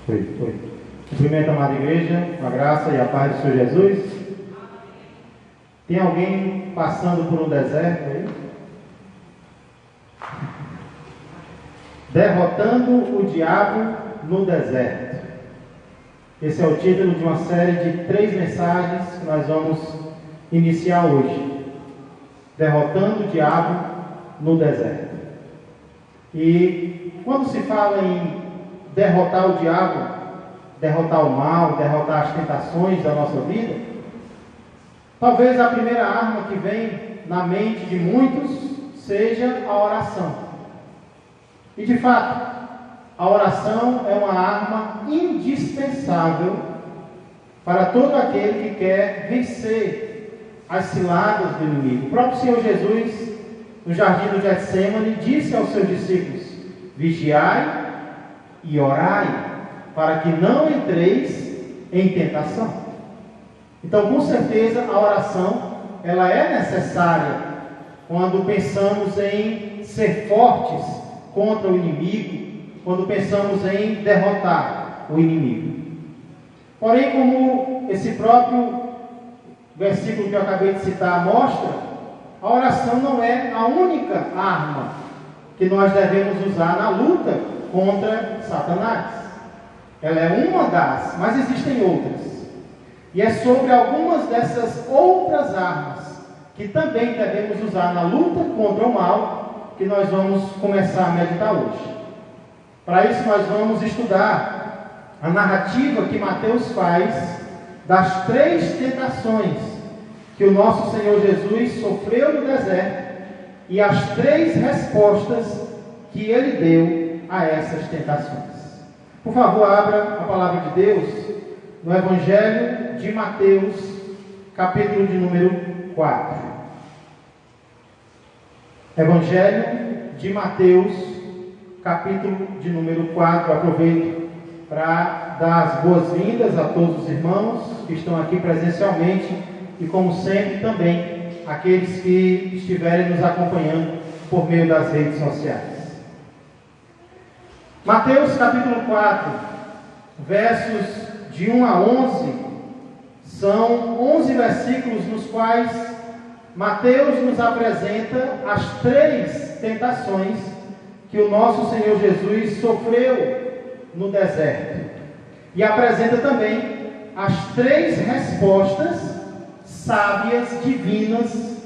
Foi. Cumprimento a amada igreja, a graça e a paz do Senhor Jesus. Tem alguém passando por um deserto aí? Derrotando o diabo no deserto. Esse é o título de uma série de 3 mensagens que nós vamos iniciar hoje. Derrotando o diabo no deserto. E quando se fala em derrotar o diabo, derrotar o mal, derrotar as tentações da nossa vida, talvez a primeira arma que vem na mente de muitos seja a oração. E de fato, a oração é uma arma indispensável para todo aquele que quer vencer as ciladas do inimigo. O próprio Senhor Jesus, no jardim do Getsemane, disse aos seus discípulos: vigiai e orai, para que não entreis em tentação. Então, com certeza, a oração ela é necessária quando pensamos em ser fortes contra o inimigo, quando pensamos em derrotar o inimigo. Porém, como esse próprio versículo que eu acabei de citar mostra, a oração não é a única arma que nós devemos usar na luta contra Satanás. Ela é uma das, mas existem outras. E é sobre algumas dessas outras armas que também devemos usar na luta contra o mal que nós vamos começar a meditar hoje. Para isso nós vamos estudar a narrativa que Mateus faz das 3 tentações que o nosso Senhor Jesus sofreu no deserto e as 3 respostas que Ele deu a essas tentações. Por favor, abra a palavra de Deus no Evangelho de Mateus, capítulo de número 4. Evangelho de Mateus, capítulo de número 4. Aproveito para dar as boas-vindas a todos os irmãos que estão aqui presencialmente e, como sempre, também aqueles que estiverem nos acompanhando por meio das redes sociais. Mateus capítulo 4, versos de 1 a 11, são 11 versículos nos quais Mateus nos apresenta as 3 tentações que o nosso Senhor Jesus sofreu no deserto. E apresenta também as 3 respostas sábias, divinas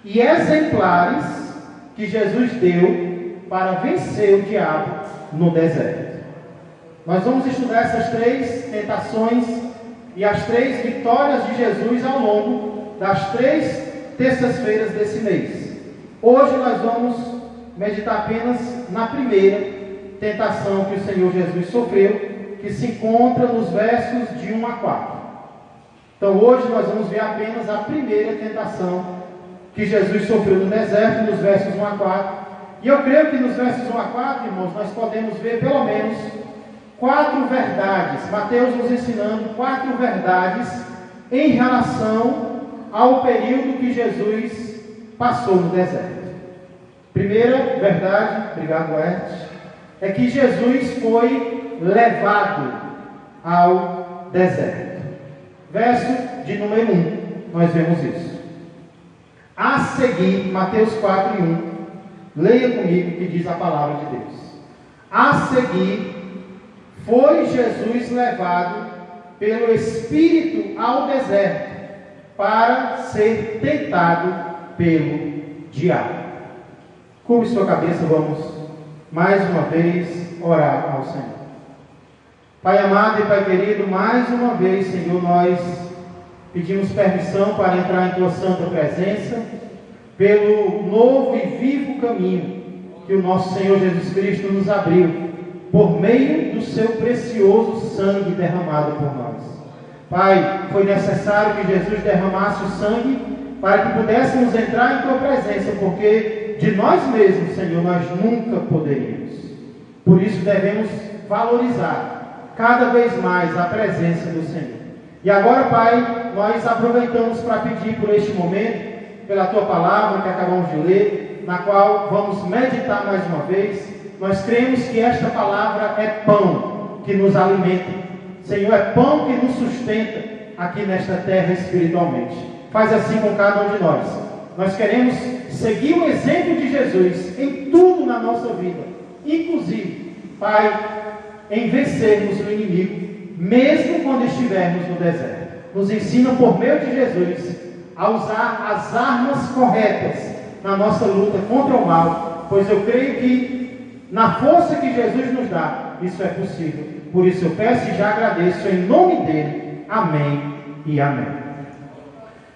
e exemplares que Jesus deu para vencer o diabo no deserto. Nós vamos estudar essas 3 tentações e as 3 vitórias de Jesus ao longo das 3 terças-feiras desse mês. Hoje nós vamos meditar apenas na primeira tentação que o Senhor Jesus sofreu, que se encontra nos versos de 1 a 4. Então hoje nós vamos ver apenas a primeira tentação que Jesus sofreu no deserto, nos versos 1 a 4. E eu creio que nos versos 1 a 4, irmãos, nós podemos ver pelo menos 4 verdades. Mateus nos ensinando 4 verdades em relação ao período que Jesus passou no deserto. Primeira verdade, obrigado, Ernst, é que Jesus foi levado ao deserto. Verso de número 1, nós vemos isso. A seguir, Mateus 4 e 1, leia comigo o que diz a palavra de Deus. A seguir, foi Jesus levado pelo Espírito ao deserto para ser tentado pelo diabo. Curve sua cabeça, vamos mais uma vez orar ao Senhor. Pai amado e Pai querido, mais uma vez, Senhor, nós pedimos permissão para entrar em Tua santa presença, pelo novo e vivo caminho que o nosso Senhor Jesus Cristo nos abriu, por meio do Seu precioso sangue derramado por nós. Pai, foi necessário que Jesus derramasse o sangue para que pudéssemos entrar em Tua presença, porque de nós mesmos, Senhor, nós nunca poderíamos. Por isso devemos valorizar cada vez mais a presença do Senhor. E agora, Pai, nós aproveitamos para pedir por este momento, pela Tua palavra que acabamos de ler, na qual vamos meditar mais uma vez. Nós cremos que esta palavra é pão, que nos alimenta. Senhor, é pão que nos sustenta aqui nesta terra espiritualmente. Faz assim com cada um de nós. Nós queremos seguir o exemplo de Jesus em tudo na nossa vida, inclusive, Pai, em vencermos o inimigo, mesmo quando estivermos no deserto. Nos ensina por meio de Jesus a usar as armas corretas na nossa luta contra o mal, pois eu creio que na força que Jesus nos dá, isso é possível. Por isso eu peço e já agradeço em nome dele. Amém e amém.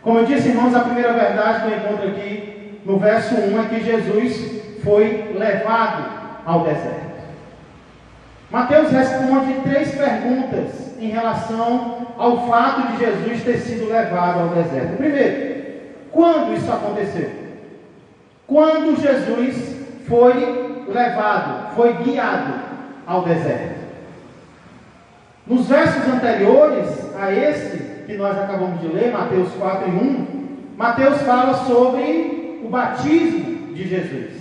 Como eu disse, irmãos, a primeira verdade que eu encontro aqui no verso 1 é que Jesus foi levado ao deserto. Mateus responde 3 perguntas em relação ao fato de Jesus ter sido levado ao deserto. Primeiro, quando isso aconteceu? Quando Jesus foi levado, foi guiado ao deserto? Nos versos anteriores a esse que nós acabamos de ler, Mateus 4 e 1, Mateus fala sobre o batismo de Jesus.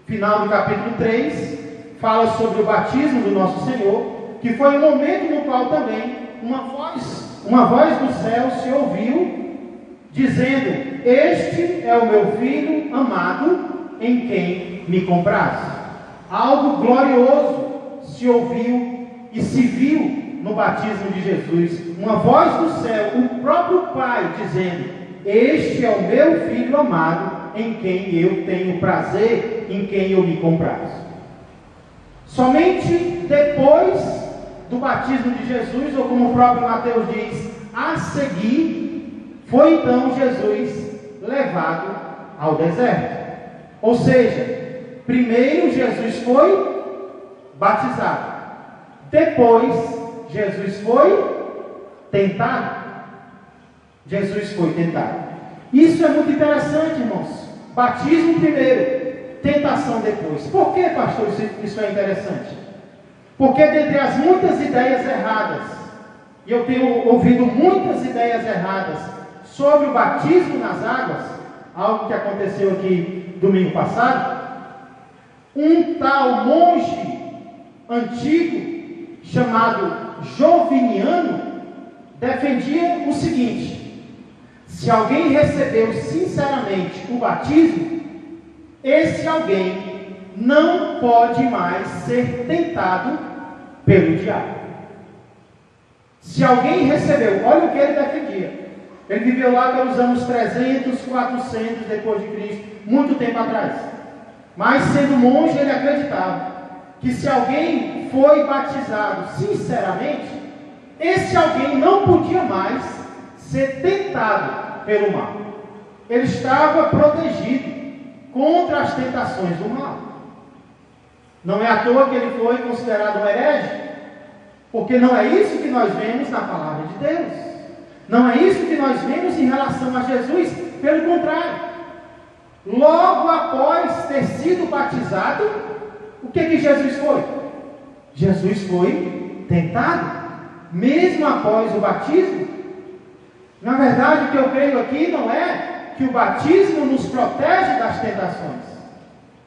Final do capítulo 3, fala sobre o batismo do nosso Senhor, que foi o momento no qual também uma voz do céu se ouviu, dizendo: este é o meu filho amado, em quem me compraste. Algo glorioso se ouviu e se viu no batismo de Jesus. Uma voz do céu, o próprio Pai dizendo: este é o meu filho amado, em quem eu tenho prazer, em quem eu me compraste. Somente depois do batismo de Jesus, ou como o próprio Mateus diz, a seguir, foi então Jesus levado ao deserto. Ou seja, primeiro Jesus foi batizado, depois Jesus foi tentado. Jesus foi tentado. Isso é muito interessante, irmãos. Batismo primeiro, tentação depois. Por que, pastor, isso é interessante? Porque dentre as muitas ideias erradas, e eu tenho ouvido muitas ideias erradas sobre o batismo nas águas, algo que aconteceu aqui domingo passado, um tal monge antigo, chamado Joviniano, defendia o seguinte: se alguém recebeu sinceramente o batismo, esse alguém não pode mais ser tentado pelo diabo. Se alguém recebeu, olha o que ele defendia. Ele viveu lá pelos anos 300, 400 depois de Cristo, muito tempo atrás. Mas sendo monge, ele acreditava que se alguém foi batizado sinceramente, esse alguém não podia mais ser tentado pelo mal. Ele estava protegido contra as tentações do mal. Não é à toa que ele foi considerado um herege, porque não é isso que nós vemos na palavra de Deus. Não é isso que nós vemos em relação a Jesus. Pelo contrário, logo após ter sido batizado, o que Jesus foi? Jesus foi tentado, mesmo após o batismo. Na verdade, o que eu creio aqui não é que o batismo nos protege das tentações.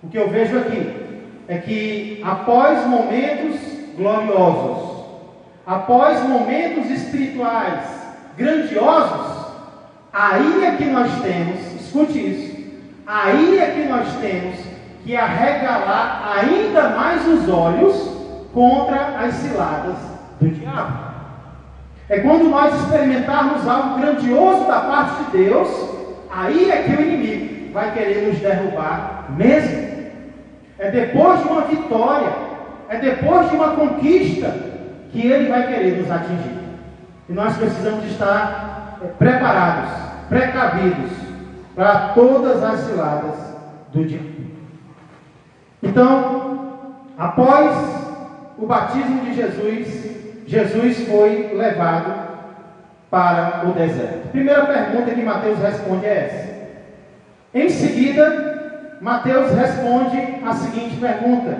O que eu vejo aqui é que após momentos gloriosos, após momentos espirituais grandiosos, aí é que nós temos, escute isso, aí é que nós temos que arregalar ainda mais os olhos contra as ciladas do diabo. É quando nós experimentarmos algo grandioso da parte de Deus, aí é que o inimigo vai querer nos derrubar mesmo. É depois de uma vitória, é depois de uma conquista, que ele vai querer nos atingir. E nós precisamos estar preparados, precavidos para todas as ciladas do diabo. Então, após o batismo de Jesus, Jesus foi levado para o deserto. A primeira pergunta que Mateus responde é essa. Em seguida, Mateus responde a seguinte pergunta: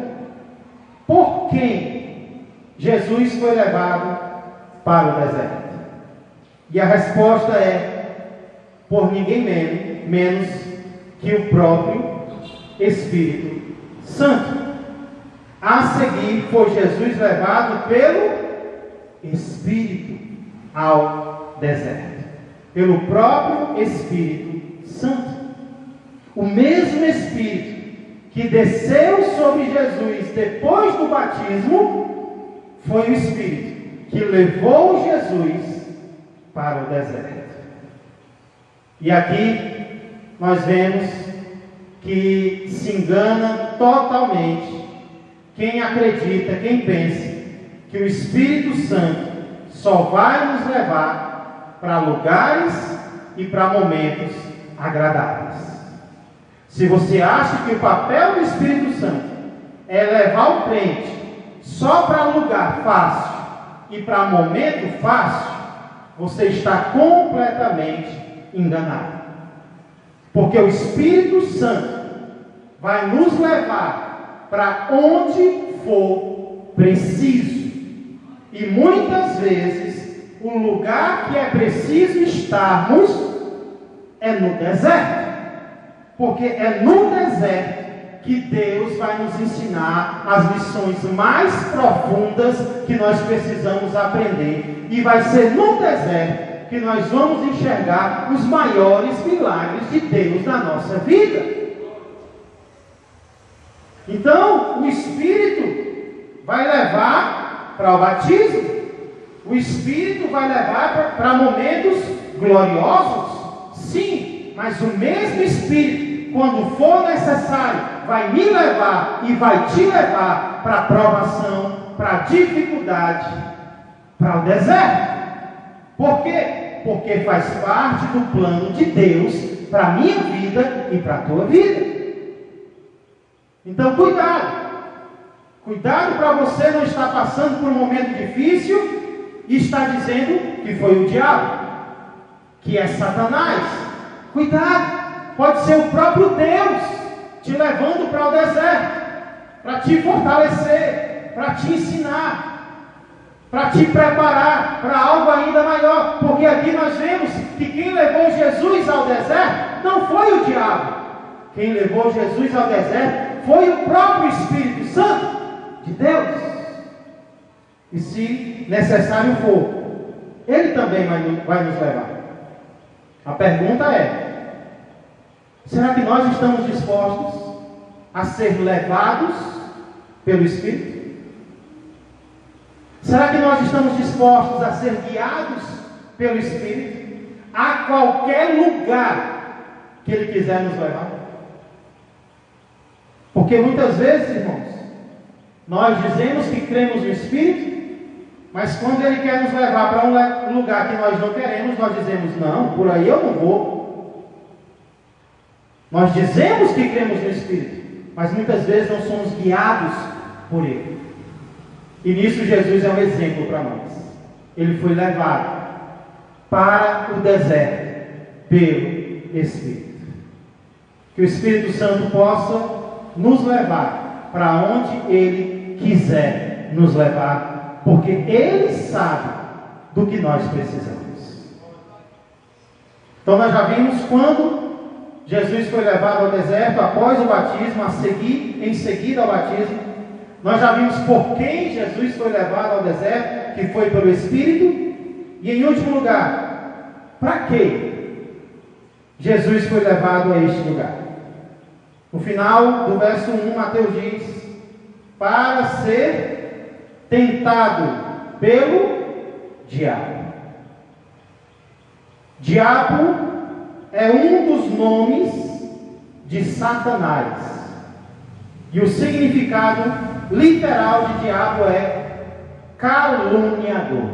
por quem Jesus foi levado para o deserto? E a resposta é: por ninguém menos que o próprio Espírito Santo. A seguir foi Jesus levado pelo Espírito ao deserto, pelo próprio Espírito Santo. O mesmo Espírito que desceu sobre Jesus depois do batismo foi o Espírito que levou Jesus para o deserto. E aqui nós vemos que se engana totalmente quem acredita, quem pensa que o Espírito Santo só vai nos levar para lugares e para momentos agradáveis. Se você acha que o papel do Espírito Santo é levar o crente só para lugar fácil e para momento fácil, você está completamente enganado. Porque o Espírito Santo vai nos levar para onde for preciso. E muitas vezes o lugar que é preciso estarmos é no deserto. Porque é no deserto que Deus vai nos ensinar as lições mais profundas que nós precisamos aprender. E vai ser no deserto que nós vamos enxergar os maiores milagres de Deus na nossa vida. Então, o Espírito vai levar para o batismo. O Espírito vai levar para momentos gloriosos. Sim, mas o mesmo Espírito, quando for necessário, vai me levar e vai te levar para a provação, para a dificuldade, para o deserto. Por quê? Porque faz parte do plano de Deus para a minha vida e para a tua vida. Então, cuidado. Cuidado para você não estar passando por um momento difícil e estar dizendo que foi o diabo, que é Satanás. Cuidado. Pode ser o próprio Deus te levando para o deserto, para te fortalecer, para te ensinar, para te preparar para algo ainda maior. Porque aqui nós vemos que quem levou Jesus ao deserto não foi o diabo. Quem levou Jesus ao deserto foi o próprio Espírito Santo de Deus. E se necessário for, Ele também vai nos levar. A pergunta é: será que nós estamos dispostos a ser levados pelo Espírito? Será que nós estamos dispostos a ser guiados pelo Espírito a qualquer lugar que Ele quiser nos levar? Porque muitas vezes, irmãos, nós dizemos que cremos no Espírito, mas quando Ele quer nos levar para um lugar que nós não queremos, nós dizemos: não, por aí eu não vou. Nós dizemos que cremos no Espírito, mas muitas vezes não somos guiados por Ele. E nisso Jesus é um exemplo para nós. Ele foi levado para o deserto pelo Espírito. Que o Espírito Santo possa nos levar para onde Ele quiser nos levar, porque Ele sabe do que nós precisamos. Então nós já vimos quando Jesus foi levado ao deserto após o batismo, em seguida ao batismo. Nós já vimos por quem Jesus foi levado ao deserto, que foi pelo Espírito. E em último lugar, para que Jesus foi levado a este lugar? No final do verso 1, Mateus diz: para ser tentado pelo diabo. Diabo é um dos nomes de Satanás. E o significado literal de diabo é caluniador,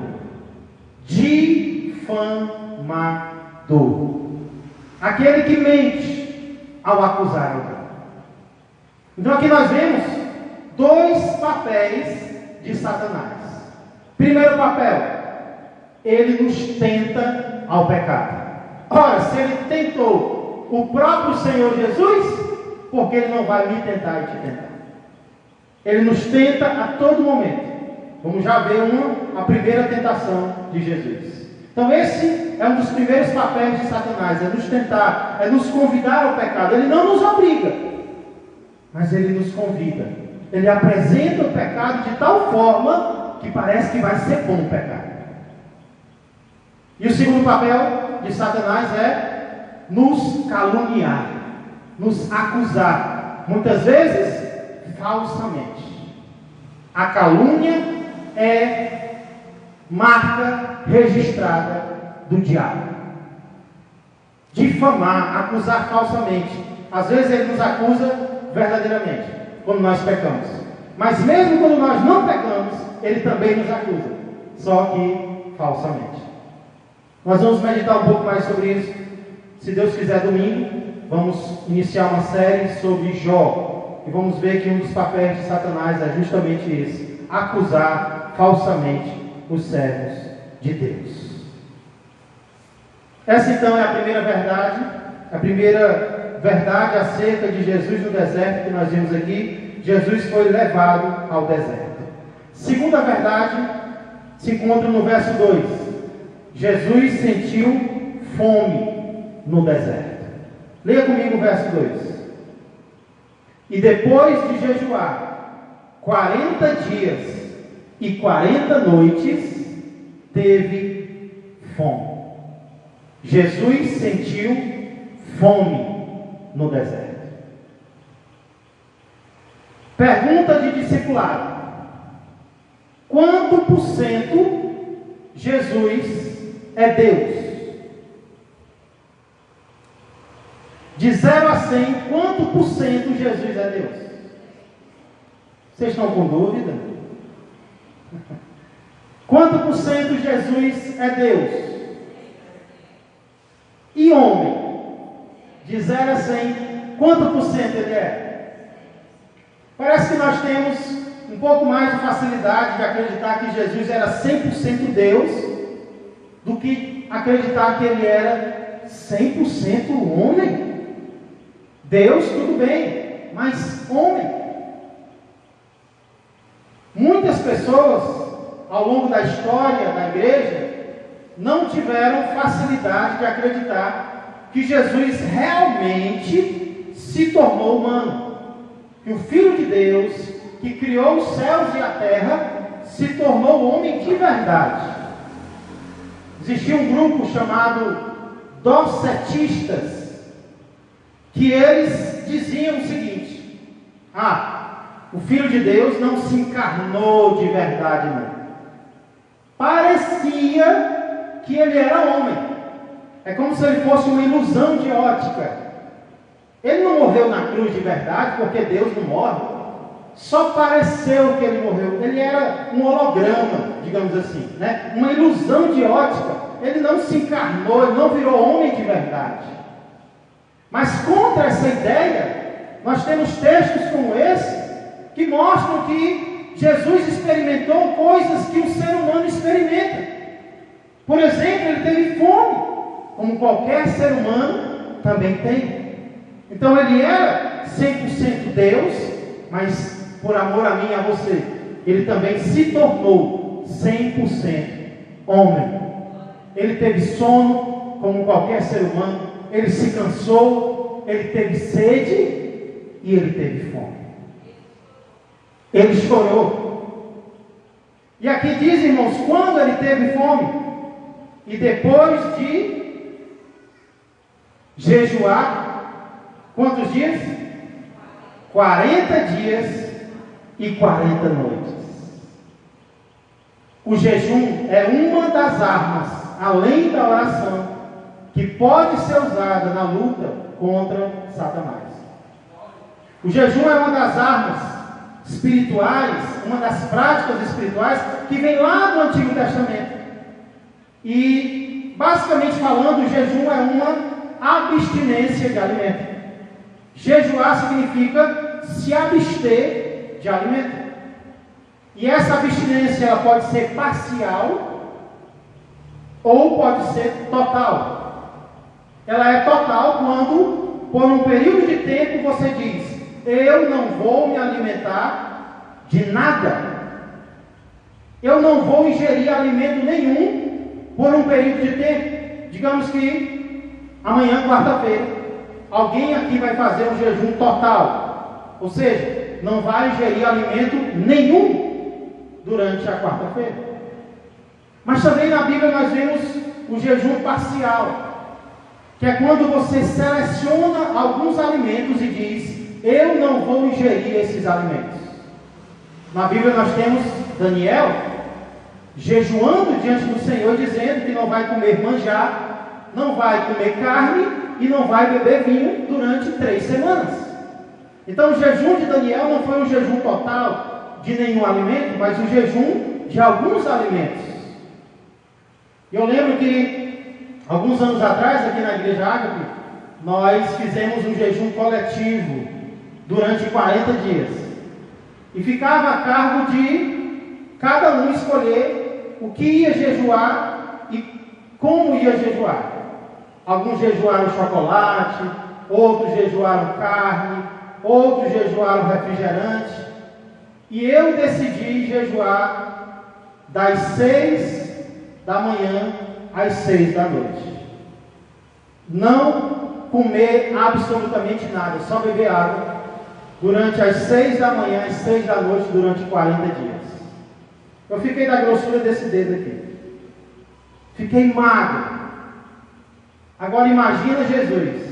difamador, aquele que mente ao acusar alguém. Então aqui nós vemos dois papéis de Satanás. Primeiro papel: ele nos tenta ao pecado. Ora, se ele tentou o próprio Senhor Jesus, por que ele não vai me tentar e te tentar? Ele nos tenta a todo momento. Vamos já ver a primeira tentação de Jesus. Então esse é um dos primeiros papéis de Satanás: é nos tentar, é nos convidar ao pecado. Ele não nos obriga, mas ele nos convida Ele apresenta o pecado de tal forma que parece que vai ser bom o pecado. E o segundo papel de Satanás é nos caluniar, nos acusar, muitas vezes falsamente. A calúnia é marca registrada do diabo. Difamar, acusar falsamente. Às vezes ele nos acusa verdadeiramente, quando nós pecamos. Mas mesmo quando nós não pecamos, ele também nos acusa, só que falsamente. Nós vamos meditar um pouco mais sobre isso. Se Deus quiser, domingo, vamos iniciar uma série sobre Jó. E vamos ver que um dos papéis de Satanás é justamente esse: acusar falsamente os servos de Deus. Essa então é a primeira verdade acerca de Jesus no deserto que nós vimos aqui. Jesus foi levado ao deserto. Segunda verdade se encontra no verso 2. Jesus sentiu fome no deserto. Leia comigo o verso 2. E depois de jejuar 40 dias e 40 noites, teve fome. Jesus sentiu fome no deserto. Pergunta de discipulado: quanto por cento Jesus é Deus? De 0 a 100, quanto por cento Jesus é Deus? Vocês estão com dúvida? Quanto por cento Jesus é Deus? E homem? De 0 a 100, quanto por cento ele é? Parece que nós temos um pouco mais de facilidade de acreditar que Jesus era 100% Deus do que acreditar que ele era 100% homem. Deus, tudo bem, mas homem. Muitas pessoas, ao longo da história da igreja, não tiveram facilidade de acreditar que Jesus realmente se tornou humano. Que o Filho de Deus, que criou os céus e a terra, se tornou homem de verdade. Existia um grupo chamado docetistas, que eles diziam o seguinte: o Filho de Deus não se encarnou de verdade, não. Parecia que ele era homem. É como se ele fosse uma ilusão de ótica. Ele não morreu na cruz de verdade, porque Deus não morre. Só pareceu que ele morreu. Ele era um holograma, digamos assim, né? Uma ilusão de ótica. Ele não se encarnou, ele não virou homem de verdade. Mas contra essa ideia, nós temos textos como esse, que mostram que Jesus experimentou coisas que o ser humano experimenta. Por exemplo, ele teve fome, como qualquer ser humano também tem. Então ele era 100% Deus, mas por amor a mim e a você, ele também se tornou 100% homem. Ele teve sono, como qualquer ser humano. Ele se cansou, ele teve sede e ele teve fome. Ele chorou. E aqui diz, irmãos, quando ele teve fome, e depois de jejuar, quantos dias? 40 dias e 40 noites. O jejum é uma das armas, além da oração, que pode ser usada na luta contra Satanás. O jejum é uma das armas espirituais, uma das práticas espirituais que vem lá do Antigo Testamento. E, basicamente falando, o jejum é uma abstinência de alimento. Jejuar significa se abster de alimento. E essa abstinência ela pode ser parcial ou pode ser total. Ela é total quando, por um período de tempo, você diz: eu não vou me alimentar de nada. Eu não vou ingerir alimento nenhum por um período de tempo. Digamos que amanhã, quarta-feira, alguém aqui vai fazer um jejum total. Ou seja, não vai ingerir alimento nenhum durante a quarta-feira. Mas também na Bíblia nós vemos o jejum parcial, que é quando você seleciona alguns alimentos e diz: eu não vou ingerir esses alimentos. Na Bíblia nós temos Daniel jejuando diante do Senhor, dizendo que não vai comer manjar, não vai comer carne e não vai beber vinho durante 3 semanas. Então o jejum de Daniel não foi um jejum total de nenhum alimento, mas um jejum de alguns alimentos. Eu lembro que alguns anos atrás, aqui na Igreja Ágape, nós fizemos um jejum coletivo durante 40 dias. E ficava a cargo de cada um escolher o que ia jejuar e como ia jejuar. Alguns jejuaram chocolate, outros jejuaram carne, outros jejuaram refrigerante. E eu decidi jejuar das 6 da manhã às 6 da noite. Não comer absolutamente nada, só beber água durante as 6 da manhã às 6 da noite durante 40 dias. Eu fiquei da grossura desse dedo aqui. Fiquei magro. Agora imagina Jesus,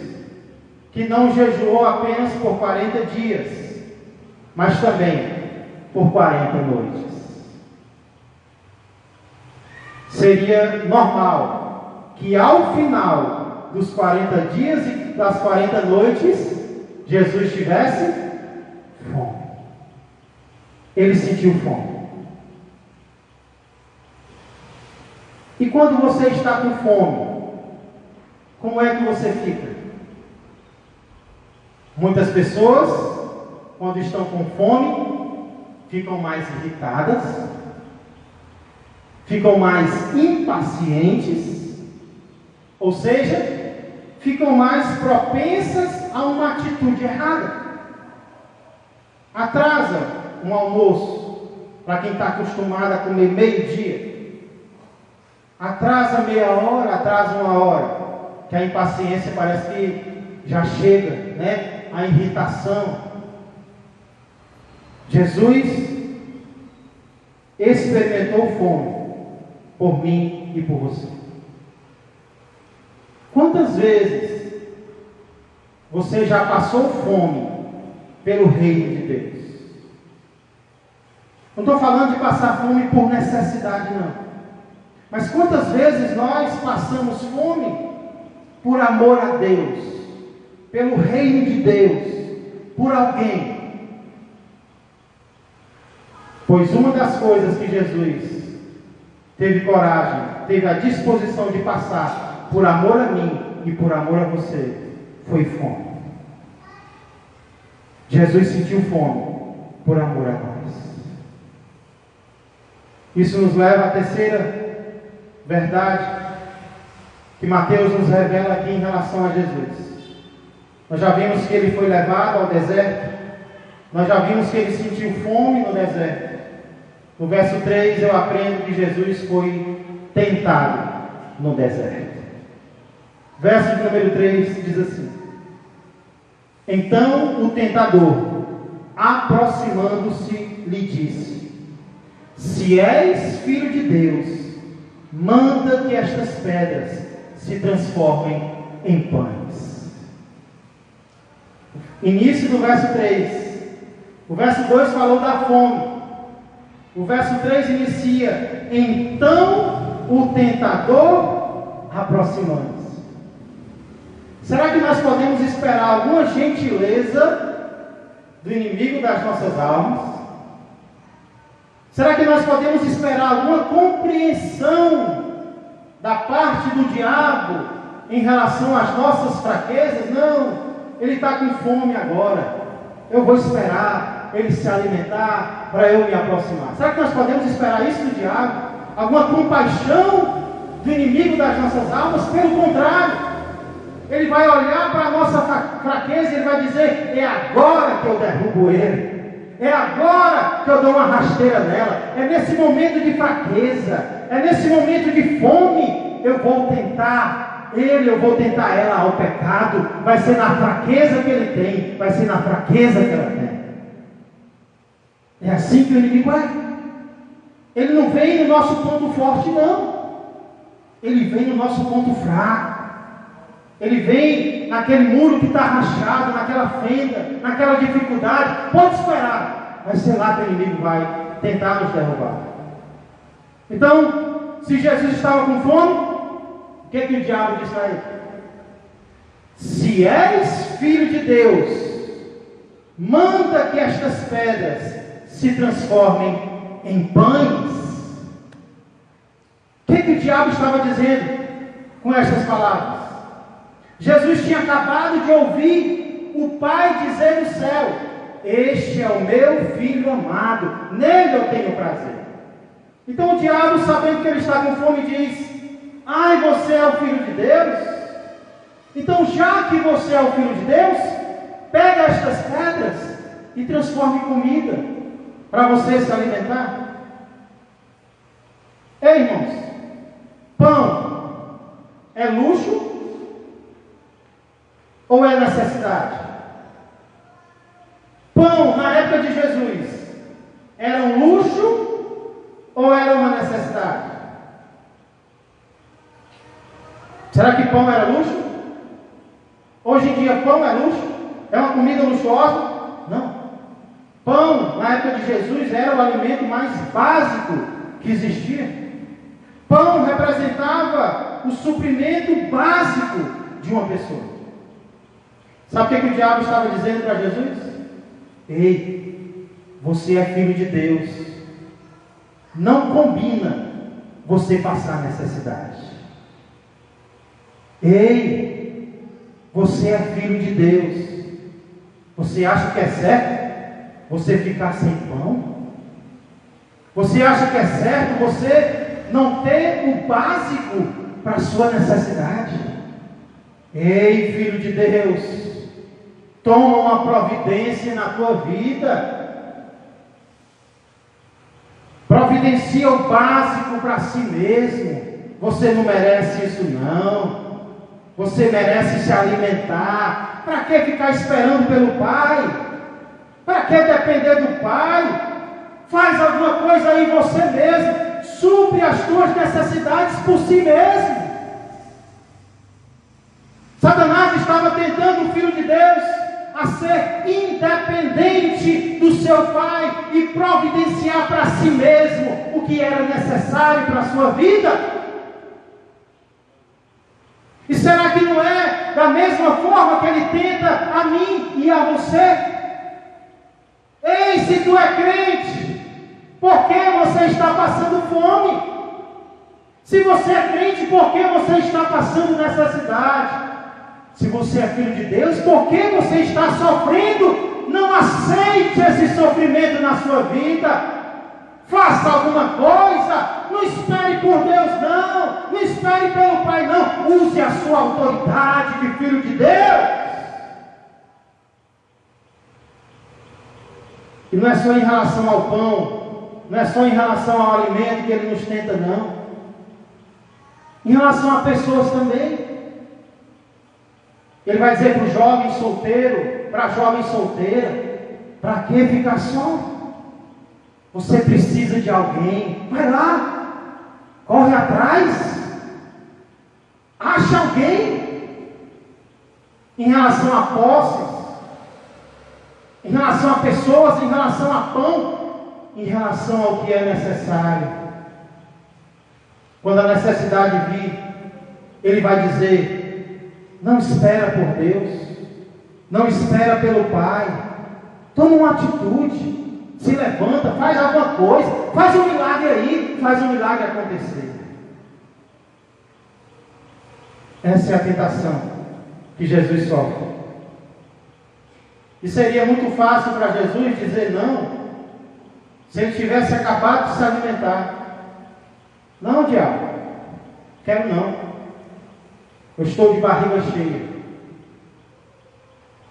que não jejuou apenas por 40 dias, mas também por 40 noites. Seria normal que ao final dos 40 dias e das 40 noites, Jesus tivesse fome. Ele sentiu fome. E quando você está com fome, como é que você fica? Muitas pessoas, quando estão com fome, ficam mais irritadas, ficam mais impacientes, ou seja, ficam mais propensas a uma atitude errada. Atrasa um almoço, para quem está acostumado a comer meio-dia. Atrasa meia hora, atrasa 1 hora, que a impaciência parece que já chega, né? A irritação. Jesus experimentou fome por mim e por você. Quantas vezes você já passou fome pelo reino de Deus? Não estou falando de passar fome por necessidade, não. Mas quantas vezes nós passamos fome por amor a Deus, pelo reino de Deus, por alguém? Pois uma das coisas que Jesus teve coragem, teve a disposição de passar por amor a mim e por amor a você, foi fome. Jesus sentiu fome por amor a nós. Isso nos leva à terceira verdade que Mateus nos revela aqui em relação a Jesus. Nós já vimos que ele foi levado ao deserto. Nós já vimos que ele sentiu fome no deserto. No verso 3 eu aprendo que Jesus foi tentado no deserto. Verso de número 3 diz assim: então o tentador, aproximando-se, lhe disse: se és filho de Deus, manda que estas pedras se transformem em pães. Início do verso 3. O verso 2 falou da fome. O verso 3 inicia: então o tentador aproximando-se. Será que nós podemos esperar alguma gentileza do inimigo das nossas almas? Será que nós podemos esperar alguma compreensão da parte do diabo em relação às nossas fraquezas? Não, ele está com fome agora. Eu vou esperar ele se alimentar para eu me aproximar. Será que nós podemos esperar isso do diabo? Alguma compaixão do inimigo das nossas almas? Pelo contrário, ele vai olhar para a nossa fraqueza e ele vai dizer: é agora que eu derrubo ele. É agora que eu dou uma rasteira nela. É nesse momento de fraqueza, é nesse momento de fome, eu vou tentar ele, eu vou tentar ela ao pecado. Vai ser na fraqueza que ele tem, vai ser na fraqueza que ela tem. É assim que o inimigo é. Ele não vem no nosso ponto forte, não. Ele vem no nosso ponto fraco. Ele vem naquele muro que está rachado, naquela fenda, naquela dificuldade. Pode esperar. Vai ser lá que o inimigo vai tentar nos derrubar. Então, se Jesus estava com fome, o que o diabo disse a ele? Se és filho de Deus, manda que estas pedras se transformem em pães. O que o diabo estava dizendo com estas palavras? Jesus tinha acabado de ouvir o Pai dizer no céu: este é o meu filho amado, nele eu tenho prazer. Então o diabo, sabendo que ele está com fome, diz: ai, você é o filho de Deus? Então, já que você é o filho de Deus, pega estas pedras e transforme em comida para você se alimentar. Ei, irmãos, pão é luxo ou é necessidade? Pão, na época de Jesus, era um luxo ou era uma necessidade? Será que pão era luxo? Hoje em dia, pão é luxo? É uma comida luxuosa? Não. Pão, na época de Jesus, era o alimento mais básico que existia. Pão representava o suprimento básico de uma pessoa. Sabe o que o diabo estava dizendo para Jesus? Ei, você é filho de Deus. Não combina você passar necessidade. Ei, você é filho de Deus. Você acha que é certo você ficar sem pão? Você acha que é certo você não ter o básico para a sua necessidade? Ei, filho de Deus, toma uma providência na tua vida. Providencia o básico para si mesmo. Você não merece isso, não. Você merece se alimentar. Para que ficar esperando pelo Pai? Para que depender do Pai? Faz alguma coisa aí você mesmo. Supre as tuas necessidades por si mesmo. Satanás estava tentando o Filho de Deus a ser independente do seu Pai e providenciar para si mesmo o que era necessário para a sua vida. E será que não é da mesma forma que ele tenta a mim e a você? Ei, se tu é crente, por que você está passando fome? Se você é crente, por que você está passando necessidade? Se você é filho de Deus, por que você está sofrendo? Não aceite esse sofrimento na sua vida. Faça alguma coisa. Não espere por Deus, não. Não espere pelo Pai, não. Use a sua autoridade de filho de Deus. E não é só em relação ao pão, não é só em relação ao alimento que Ele nos tenta, não. Em relação a pessoas também. Ele vai dizer para o jovem solteiro, para a jovem solteira: para que ficar só? Você precisa de alguém. Vai lá, corre atrás, acha alguém. Em relação a posses, em relação a pessoas, em relação a pão, em relação ao que é necessário. Quando a necessidade vir, Ele vai dizer: não espera por Deus, não espera pelo Pai, toma uma atitude, se levanta, faz alguma coisa, faz um milagre aí, faz um milagre acontecer. Essa é a tentação que Jesus sofre. E seria muito fácil para Jesus dizer não, se ele tivesse acabado de se alimentar. Não, diabo, quero não. Eu estou de barriga cheia.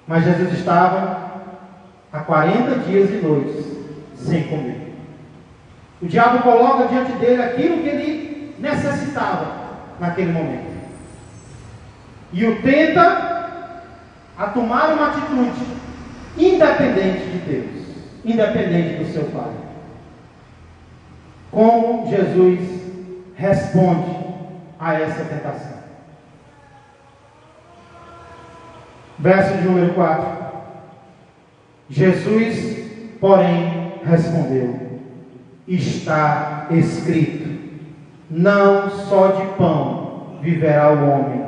Mas Jesus estava há 40 dias e noites sem comer. O diabo coloca diante dele aquilo que ele necessitava naquele momento. E o tenta a tomar uma atitude independente de Deus. independente do seu pai. Como Jesus responde a essa tentação? Verso de número 4. Jesus, porém, respondeu: está escrito, não só de pão viverá o homem,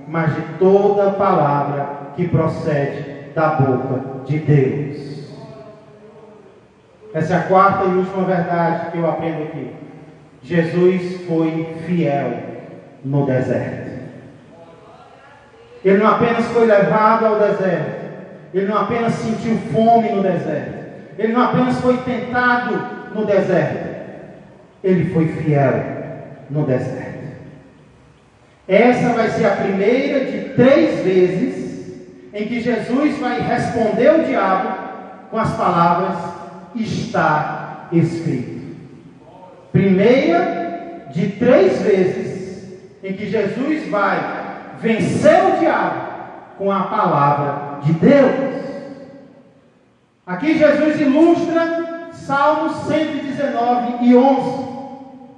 mas de toda palavra que procede da boca de Deus. Essa é a quarta e última verdade que eu aprendo aqui. Jesus foi fiel no deserto. Ele não apenas foi levado ao deserto, ele não apenas sentiu fome no deserto, ele não apenas foi tentado no deserto, ele foi fiel no deserto. Essa vai ser a primeira de 3 vezes em que Jesus vai responder o diabo com as palavras: está escrito. Primeira de 3 vezes em que Jesus vai vencer o diabo com a palavra de Deus. Aqui Jesus ilustra Salmos 119 e 11.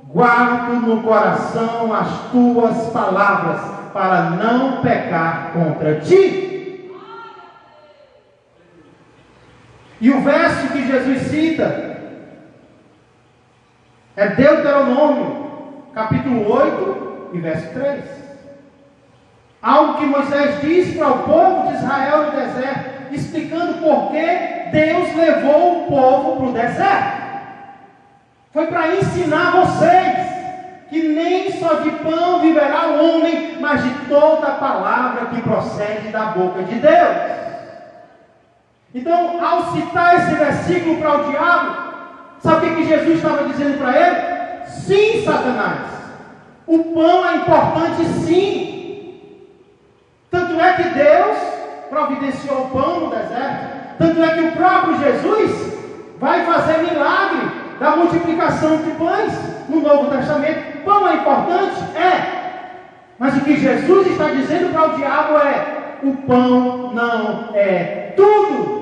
Guardo no coração as tuas palavras, para não pecar contra ti. E o verso que Jesus cita é Deuteronômio, capítulo 8 e verso 3. Algo que Moisés diz para o povo de Israel no deserto, explicando por que Deus levou o povo para o deserto. Foi para ensinar vocês que nem só de pão viverá o homem, mas de toda a palavra que procede da boca de Deus. Então, ao citar esse versículo para o diabo, sabe o que Jesus estava dizendo para ele? Sim, Satanás, o pão é importante sim. Tanto é que Deus providenciou o pão no deserto. Tanto é que o próprio Jesus vai fazer milagre da multiplicação de pães no Novo Testamento. Pão é importante? É. Mas o que Jesus está dizendo para o diabo é: o pão não é tudo.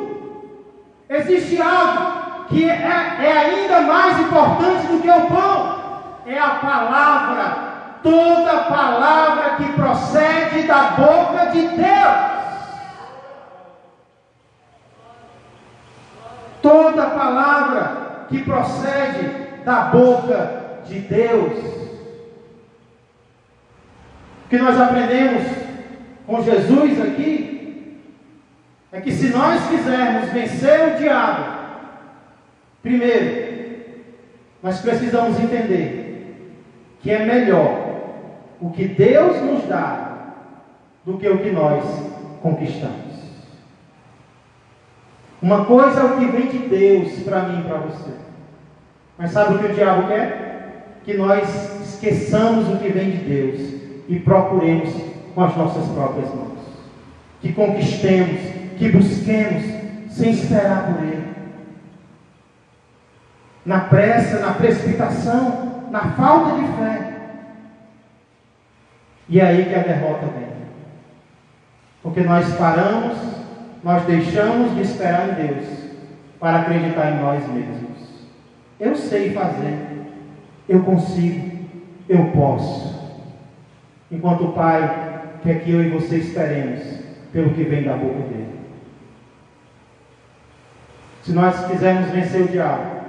Existe algo que é ainda mais importante do que o pão. É a palavra. Toda palavra que procede da boca de Deus. Toda palavra que procede da boca de Deus. O que nós aprendemos com Jesus aqui é que se nós quisermos vencer o diabo, primeiro, nós precisamos entender que é melhor o que Deus nos dá do que o que nós conquistamos. Uma coisa é o que vem de Deus para mim e para você. Mas sabe o que o diabo quer? Que nós esqueçamos o que vem de Deus e procuremos com as nossas próprias mãos. Que conquistemos, que busquemos sem esperar por Ele. Na pressa, na precipitação, na falta de fé. E é aí que a derrota vem. Porque nós paramos, nós deixamos de esperar em Deus para acreditar em nós mesmos. Eu sei fazer, eu consigo, eu posso. Enquanto o Pai quer que eu e você esperemos pelo que vem da boca dele. Se nós quisermos vencer o diabo,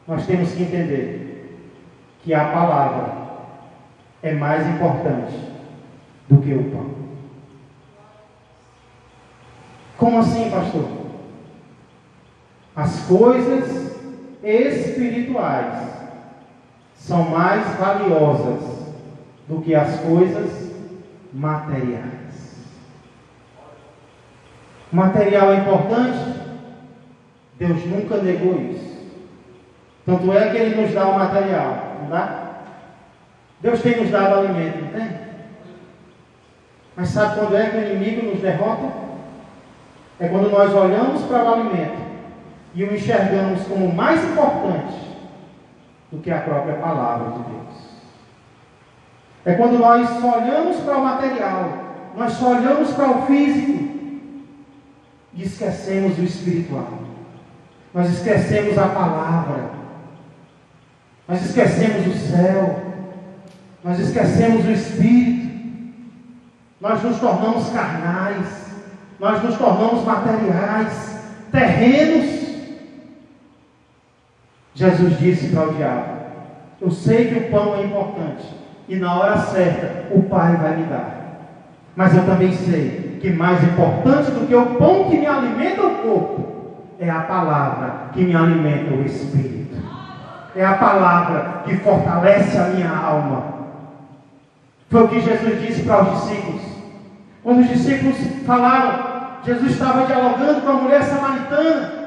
nós temos que entender que a palavra é mais importante do que o pão. Como assim, pastor? As coisas espirituais são mais valiosas do que as coisas materiais. O material é importante? Deus nunca negou isso. Tanto é que Ele nos dá o material, não dá? Deus tem nos dado alimento, não tem? Mas sabe quando é que o inimigo nos derrota? É quando nós olhamos para o alimento e o enxergamos como mais importante do que a própria palavra de Deus. É quando nós só olhamos para o material, nós só olhamos para o físico e esquecemos o espiritual. Nós esquecemos a palavra. Nós esquecemos o céu. Nós esquecemos o Espírito. Nós nos tornamos carnais. Nós nos tornamos materiais, terrenos. Jesus disse para o diabo: eu sei que o pão é importante, e na hora certa o Pai vai me dar. Mas eu também sei que mais importante do que o pão que me alimenta o corpo, é a palavra que me alimenta o Espírito. É a palavra que fortalece a minha alma. Foi o que Jesus disse para os discípulos. Quando os discípulos falaram, Jesus estava dialogando com a mulher samaritana,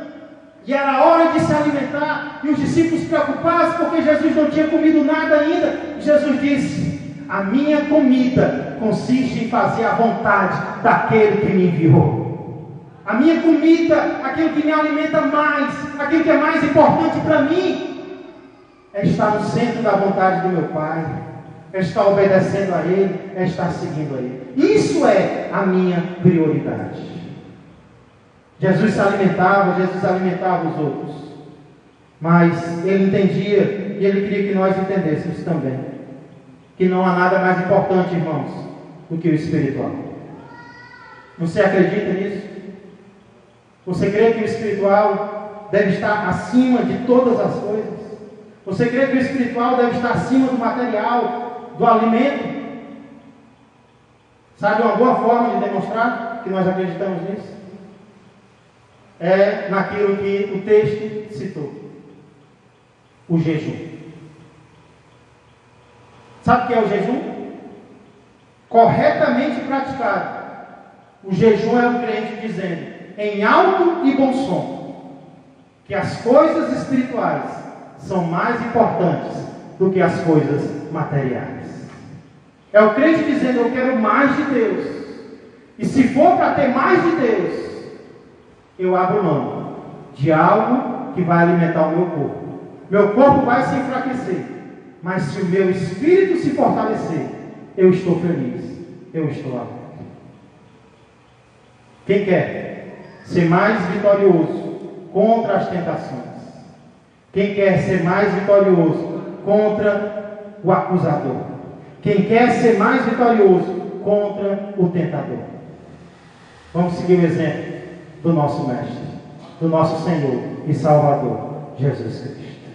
e era hora de se alimentar, e os discípulos preocupados, porque Jesus não tinha comido nada ainda. Jesus disse: a minha comida consiste em fazer a vontade daquele que me enviou. A minha comida, aquilo que me alimenta mais, aquilo que é mais importante para mim, é estar no centro da vontade do meu Pai, é estar obedecendo a Ele, é estar seguindo a Ele. Isso é a minha prioridade. Jesus se alimentava, Jesus alimentava os outros, mas Ele entendia, e Ele queria que nós entendêssemos também, que não há nada mais importante, irmãos, do que o espiritual. Você acredita nisso? Você crê que o espiritual deve estar acima de todas as coisas? Você crê que o espiritual deve estar acima do material, do alimento? Sabe uma boa forma de demonstrar que nós acreditamos nisso? É naquilo que o texto citou: o jejum. Sabe o que é o jejum? Corretamente praticado, o jejum é o crente dizendo, em alto e bom som, que as coisas espirituais são mais importantes do que as coisas materiais. É o crente dizendo: eu quero mais de Deus, e se for para ter mais de Deus, eu abro mão de algo que vai alimentar o meu corpo. Meu corpo vai se enfraquecer, mas se o meu espírito se fortalecer, eu estou feliz, eu estou alegre. Quem quer ser mais vitorioso contra as tentações? Quem quer ser mais vitorioso contra o acusador? Quem quer ser mais vitorioso contra o tentador? Vamos seguir o exemplo do nosso Mestre, do nosso Senhor e Salvador, Jesus Cristo.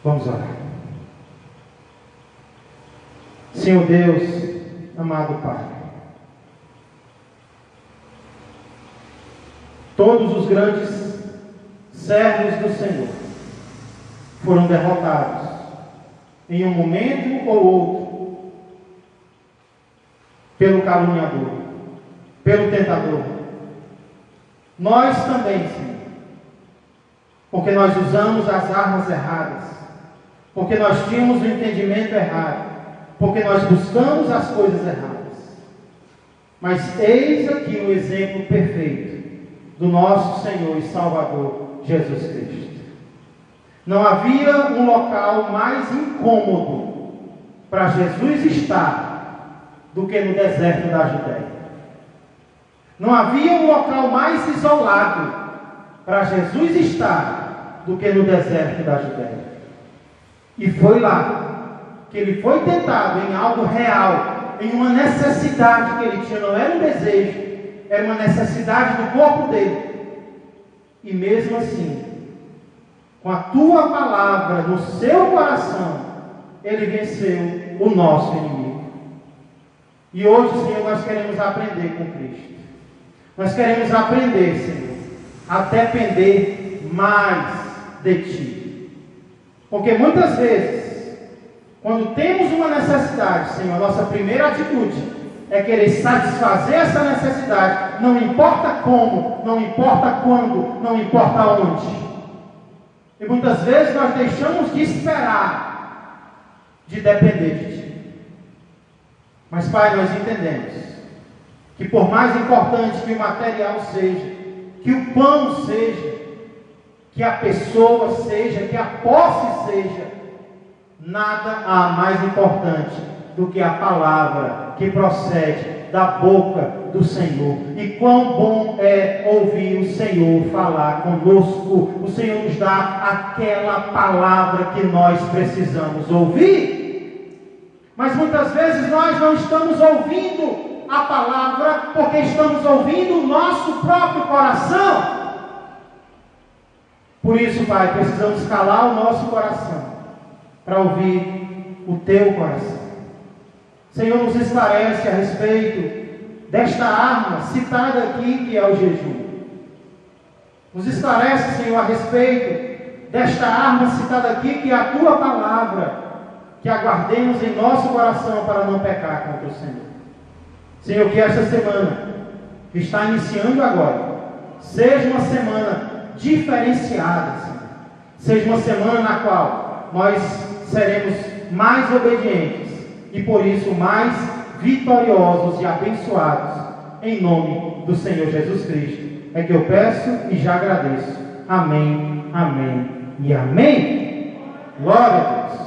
Vamos orar. Senhor Deus, amado Pai, todos os grandes servos do Senhor foram derrotados em um momento ou outro pelo caluniador, pelo tentador. Nós também, Senhor, porque nós usamos as armas erradas, porque nós tínhamos o entendimento errado, porque nós buscamos as coisas erradas. Mas eis aqui o exemplo perfeito do nosso Senhor e Salvador, Jesus Cristo. Não havia um local mais incômodo para Jesus estar do que no deserto da Judéia. Não havia um local mais isolado para Jesus estar do que no deserto da Judéia. E foi lá que ele foi tentado em algo real, em uma necessidade que ele tinha. Não era um desejo, era uma necessidade do corpo dele. E mesmo assim, com a tua palavra no seu coração, ele venceu o nosso inimigo. E hoje, Senhor, nós queremos aprender com Cristo. Nós queremos aprender, Senhor, a depender mais de Ti. Porque muitas vezes, quando temos uma necessidade, Senhor, a nossa primeira atitude é querer satisfazer essa necessidade, não importa como, não importa quando, não importa onde. E muitas vezes nós deixamos de esperar, de depender de Ti. Mas, Pai, nós entendemos que por mais importante que o material seja, que o pão seja, que a pessoa seja, que a posse seja, nada há mais importante do que a palavra que procede da boca do Senhor. E quão bom é ouvir o Senhor falar conosco. O Senhor nos dá aquela palavra que nós precisamos ouvir. Mas muitas vezes nós não estamos ouvindo a palavra porque estamos ouvindo o nosso próprio coração. Por isso, Pai, precisamos calar o nosso coração para ouvir o Teu coração. Senhor, nos esclarece a respeito desta arma citada aqui, que é o jejum. Nos esclarece, Senhor, a respeito desta arma citada aqui, que é a Tua palavra, que aguardemos em nosso coração para não pecar contra o Senhor. Senhor, que esta semana, que está iniciando agora, seja uma semana diferenciada, Senhor. Seja uma semana na qual nós seremos mais obedientes e por isso mais vitoriosos e abençoados, em nome do Senhor Jesus Cristo. É que eu peço e já agradeço. Amém, amém e amém. Glória a Deus.